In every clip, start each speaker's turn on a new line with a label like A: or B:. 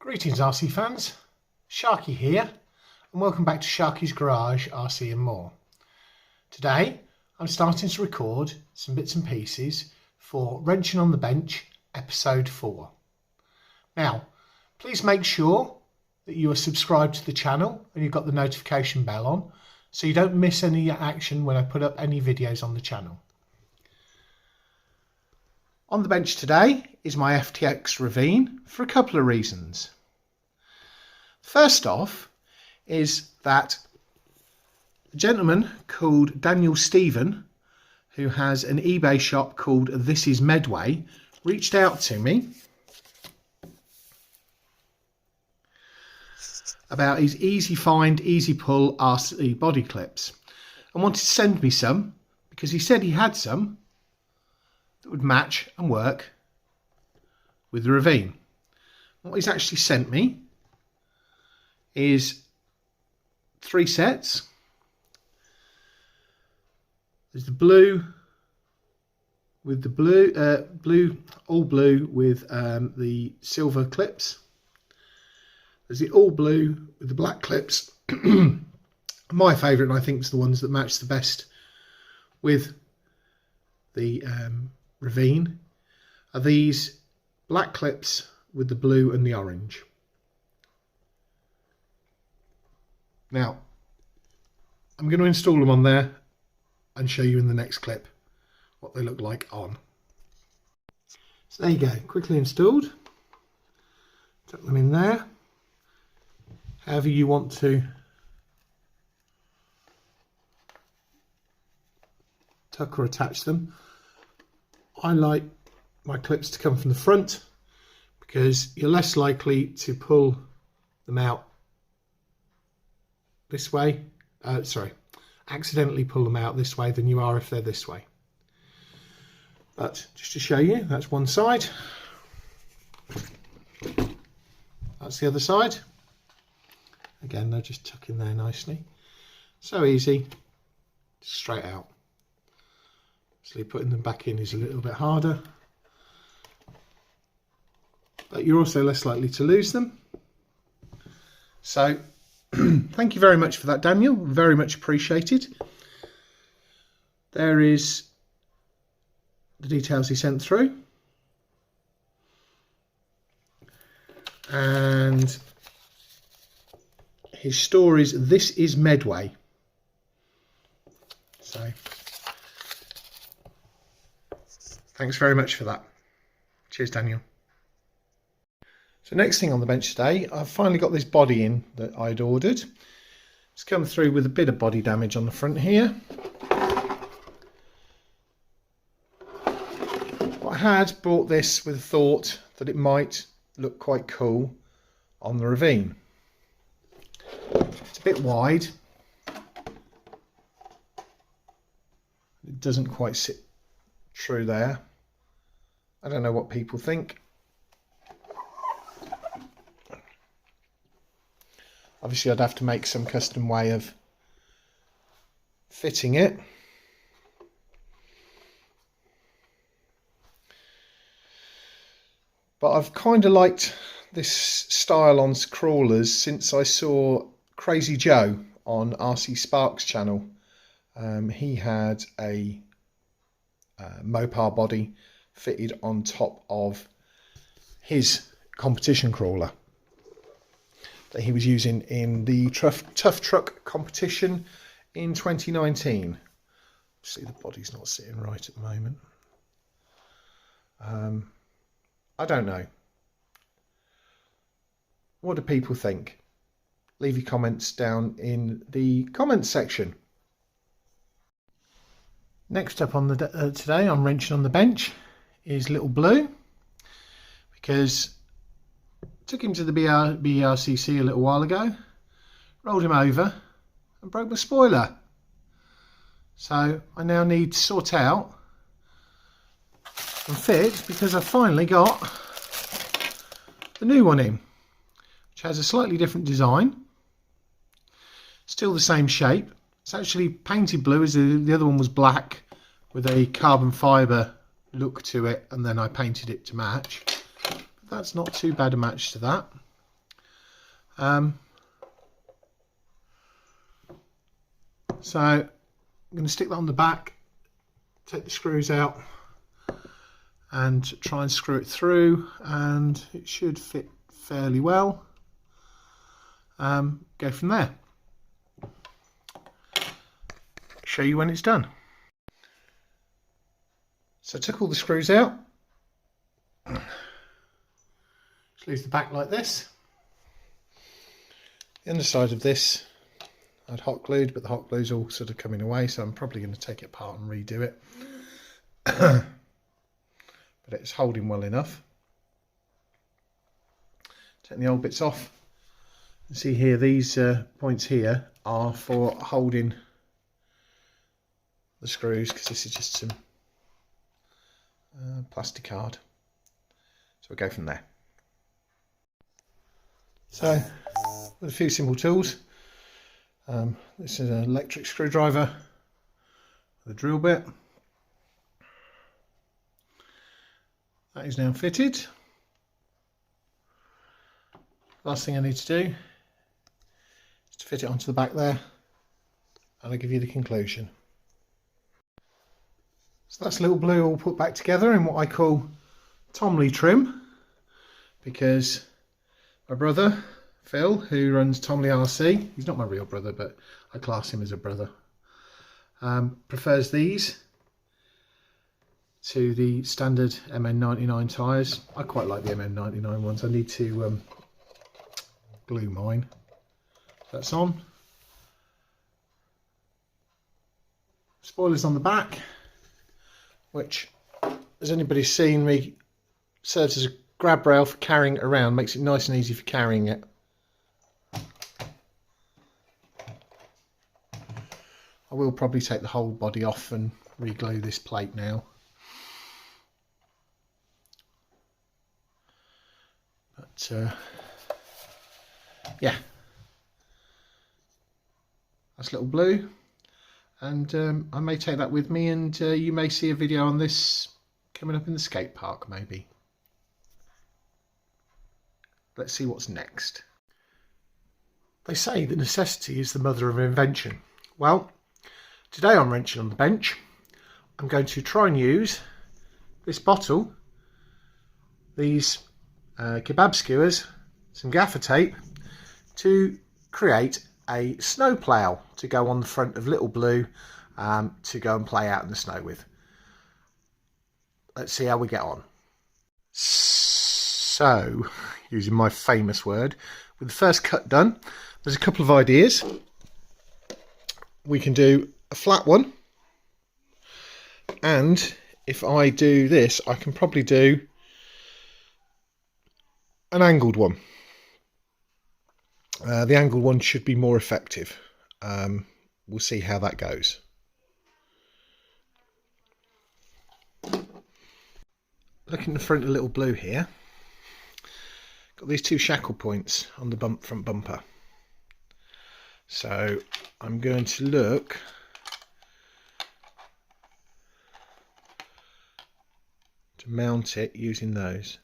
A: Greetings RC fans, Sharky here and welcome back to Sharky's Garage RC and More. Today I'm starting to record some bits and pieces for Wrenching on the Bench episode 4. Now please make sure that you are subscribed to the channel and you've got the notification bell on so you don't miss any action when I put up any videos on the channel. On the bench today is my FTX Ravine for a couple of reasons. First off is that a gentleman called Daniel Stephen, who has an eBay shop called This Is Medway, reached out to me about his easy find, easy pull RC body clips and wanted to send me some because he said he had some that would match and work with the Ravine. What he's actually sent me is 3 sets. There's the blue with the all blue with the silver clips. There's the all blue with the black clips. My favourite, and I think, is the ones that match the best with the Ravine, are these black clips with the blue and the orange. Now I'm going to install them on there and show you in the next clip what they look like on. So there you go, quickly installed. Tuck them in there however you want to tuck or attach them. I like my clips to come from the front because you're less likely to pull them out this way, accidentally pull them out this way than you are if they're this way. But just to show you, that's one side, that's the other side. Again, they'll just tuck in there nicely. So easy, straight out. So putting them back in is a little bit harder, but you're also less likely to lose them. So thank you very much for that, Daniel, very much appreciated. There is the details he sent through, and his store is This Is Medway. So thanks very much for that. Cheers, Daniel. So next thing on the bench today, I've finally got this body in that I'd ordered. It's come through with a bit of body damage on the front here. But I had bought this with the thought that it might look quite cool on the Ravine. It's a bit wide. It doesn't quite sit true there. I don't know what people think. Obviously I'd have to make some custom way of fitting it. But I've kind of liked this style on crawlers since I saw Crazy Joe on RC Sparks channel. He had a Mopar body fitted on top of his competition crawler that he was using in the Tough Truck competition in 2019. See, the body's not sitting right at the moment. I don't know. What do people think? Leave your comments down in the comments section. Next up on the today on Wrenching on the Bench is Lil Blue, because I took him to the BRCC a little while ago, rolled him over and broke my spoiler. So I now need to sort out and fit, because I finally got the new one in, which has a slightly different design, still the same shape. It's actually painted blue, as the other one was black with a carbon fibre look to it, and then I painted it to match. But that's not too bad a match to that. So I'm going to stick that on the back, take the screws out and try and screw it through, and it should fit fairly well. Go from there. Show you when it's done. So I took all the screws out. Just leave the back like this. The underside of this I'd hot glued, but the hot glue's all sort of coming away, so I'm probably going to take it apart and redo it. But it's holding well enough. Take the old bits off. You see here, these points here are for holding the screws, because this is just some plastic card. So we'll go from there. So with a few simple tools, this is an electric screwdriver with a drill bit. That is now fitted. Last thing I need to do is to fit it onto the back there, and I'll give you the conclusion. So that's Lil Blue all put back together in what I call Tomley trim, because my brother Phil, who runs Tomley RC, he's not my real brother, but I class him as a brother, prefers these to the standard Mn-99 tyres. I quite like the Mn-99 ones. I need to glue mine. That's on. Spoilers on the back, which, as anybody's seen me, serves as a grab rail for carrying it around, makes it nice and easy for carrying it. I will probably take the whole body off and re-glue this plate now. But yeah, that's Lil Blue, and I may take that with me, and you may see a video on this coming up in the skate park maybe. Let's see what's next. They say that necessity is the mother of invention. Well, today I'm wrenching on the bench. I'm going to try and use this bottle, these kebab skewers, some gaffer tape, to create a snow plow to go on the front of Lil Blue, to go and play out in the snow with. Let's see how we get on. So, using my famous word, with the first cut done, there's a couple of ideas. We can do a flat one, and if I do this, I can probably do an angled one. The angled one should be more effective. We'll see how that goes. Looking at the front of Lil Blue here, got these two shackle points on the front bumper. So I'm going to look to mount it using those.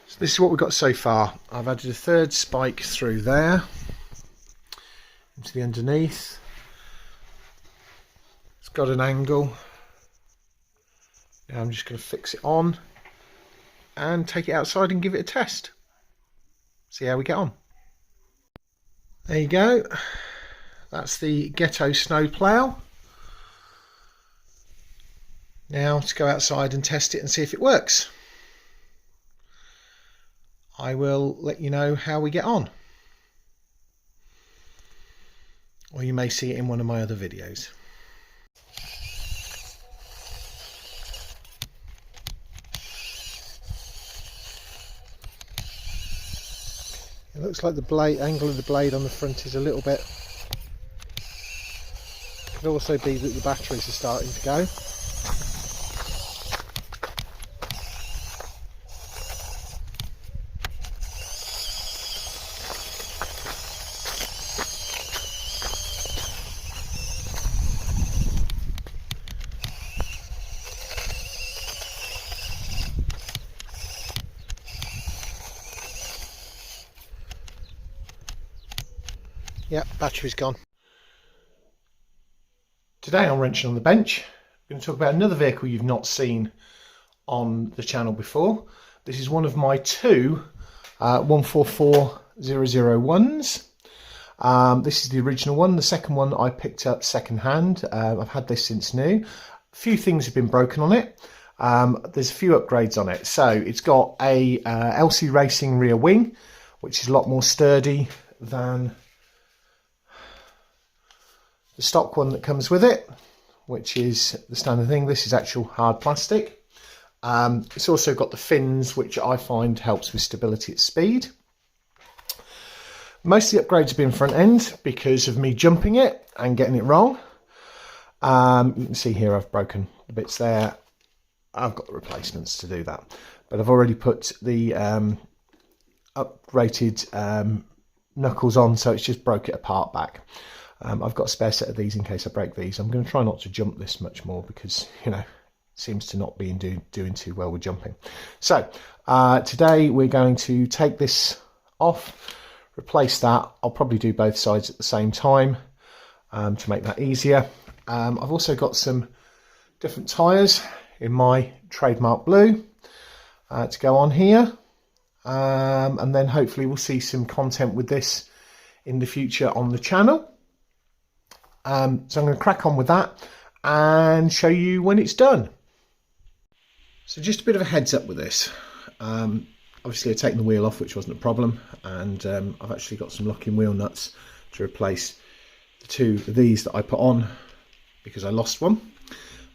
A: So this is what we've got so far. I've added a third spike through there into the underneath. It's got an angle. Now I'm just going to fix it on and take it outside and give it a test. See how we get on. There you go. That's the Ghetto Snow Plow. Now to go outside and test it and see if it works. I will let you know how we get on. Or you may see it in one of my other videos. It looks like the blade angle of the blade on the front is a little bit. Could also be that the batteries are starting to go. Yep, battery's gone. Today on Wrenching on the Bench, I'm going to talk about another vehicle you've not seen on the channel before. This is one of my two 144001s. This is the original one. The second one I picked up second hand. I've had this since new. A few things have been broken on it. There's a few upgrades on it. So it's got a LC Racing rear wing, which is a lot more sturdy than the stock one that comes with it, which is the standard thing. This is actual hard plastic. It's also got the fins, which I find helps with stability at speed. Most of the upgrades have been front end because of me jumping it and getting it wrong. You can see here I've broken the bits there. I've got the replacements to do that, but I've already put the uprated knuckles on, so it's just broke it apart back. I've got a spare set of these in case I break these. I'm going to try not to jump this much more because, you know, it seems to not be doing too well with jumping. So today we're going to take this off, replace that. I'll probably do both sides at the same time to make that easier. I've also got some different tyres in my trademark blue to go on here, and then hopefully we'll see some content with this in the future on the channel. So I'm going to crack on with that and show you when it's done. So just a bit of a heads up with this. Obviously I've taken the wheel off, which wasn't a problem, and I've actually got some locking wheel nuts to replace the two of these that I put on because I lost one,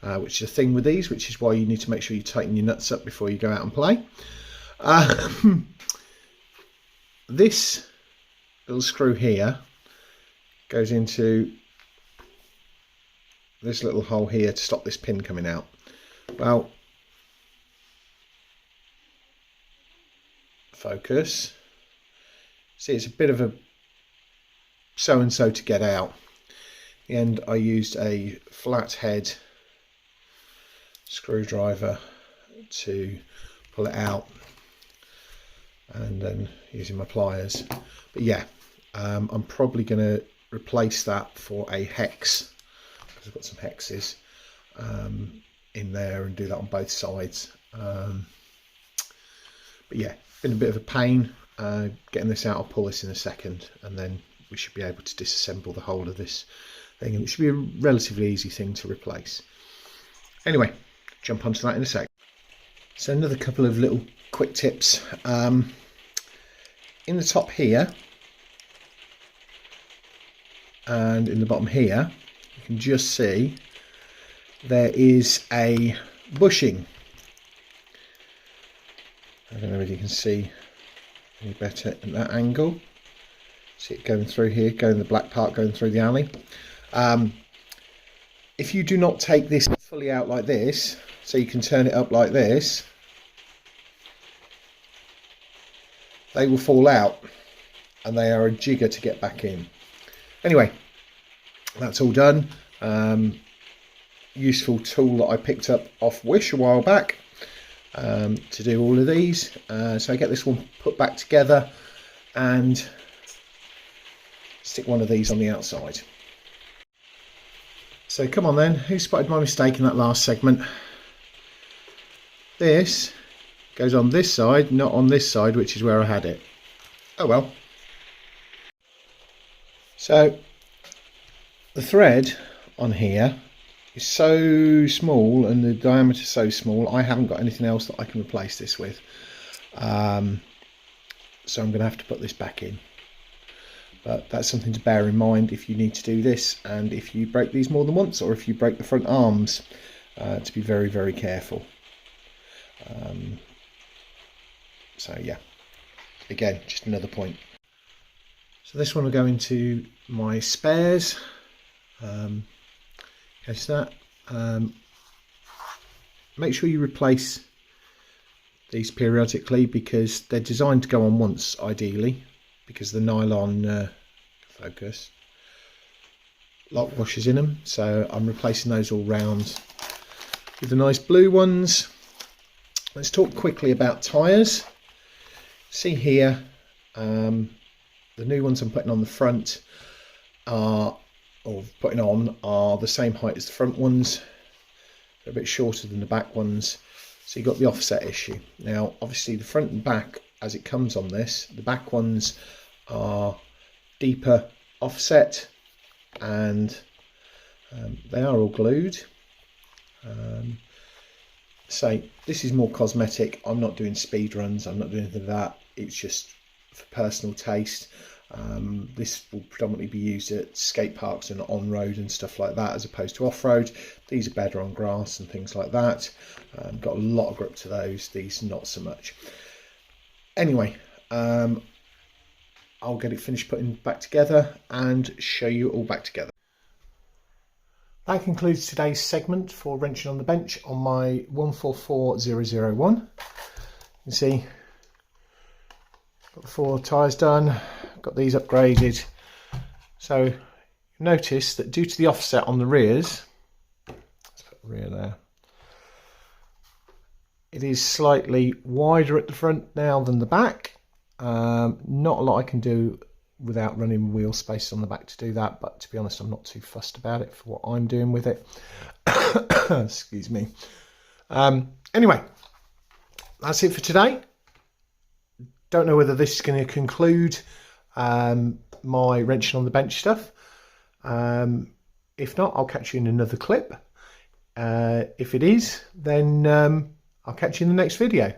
A: which is a thing with these, which is why you need to make sure you tighten your nuts up before you go out and play. This little screw here goes into this little hole here to stop this pin coming out. Well, focus. See, it's a bit of a so-and-so to get out. In the end, I used a flat head screwdriver to pull it out, and then using my pliers. But yeah, I'm probably going to replace that for a hex, because I've got some hexes in there, and do that on both sides. But yeah, been a bit of a pain getting this out. I'll pull this in a second, and then we should be able to disassemble the whole of this thing, and it should be a relatively easy thing to replace. Anyway, jump onto that in a sec. So another couple of little quick tips. In the top here and in the bottom here, you can just see there is a bushing. I don't know if you can see any better at that angle. See it going through here, going the black part going through the alley. If you do not take this fully out like this, so you can turn it up like this, they will fall out, and they are a jigger to get back in. Anyway, that's all done. Useful tool that I picked up off Wish a while back to do all of these. So I get this one put back together and stick one of these on the outside. So come on then, who spotted my mistake in that last segment? This goes on this side, not on this side, which is where I had it. Oh well. So the thread on here is so small, and the diameter is so small, I haven't got anything else that I can replace this with. So I'm going to have to put this back in. But that's something to bear in mind if you need to do this, and if you break these more than once, or if you break the front arms, to be very, very careful. So yeah, again, just another point. So this one will go into my spares. Catch that. Make sure you replace these periodically, because they're designed to go on once ideally, because the nylon focus lock washers in them. So I'm replacing those all round with the nice blue ones. Let's talk quickly about tyres. See here, the new ones I'm putting on the front are, or putting on, are the same height as the front ones. They're a bit shorter than the back ones, so you've got the offset issue. Now obviously the front and back, as it comes on this, the back ones are deeper offset, and they are all glued. So this is more cosmetic. I'm not doing speed runs, I'm not doing anything like that. It's just for personal taste. This will predominantly be used at skate parks and on road and stuff like that, as opposed to off road. These are better on grass and things like that. Got a lot of grip to those. These not so much. Anyway, I'll get it finished putting back together and show you it all back together. That concludes today's segment for wrenching on the bench on my 144001. You can see, got the 4 tyres done, got these upgraded. So notice that due to the offset on the rears, let's put the rear there, it is slightly wider at the front now than the back. Not a lot I can do without running wheel space on the back to do that, but to be honest, I'm not too fussed about it for what I'm doing with it. Excuse me. Anyway, that's it for today. Don't know whether this is going to conclude my wrenching on the bench stuff. If not, I'll catch you in another clip. If it is, then I'll catch you in the next video.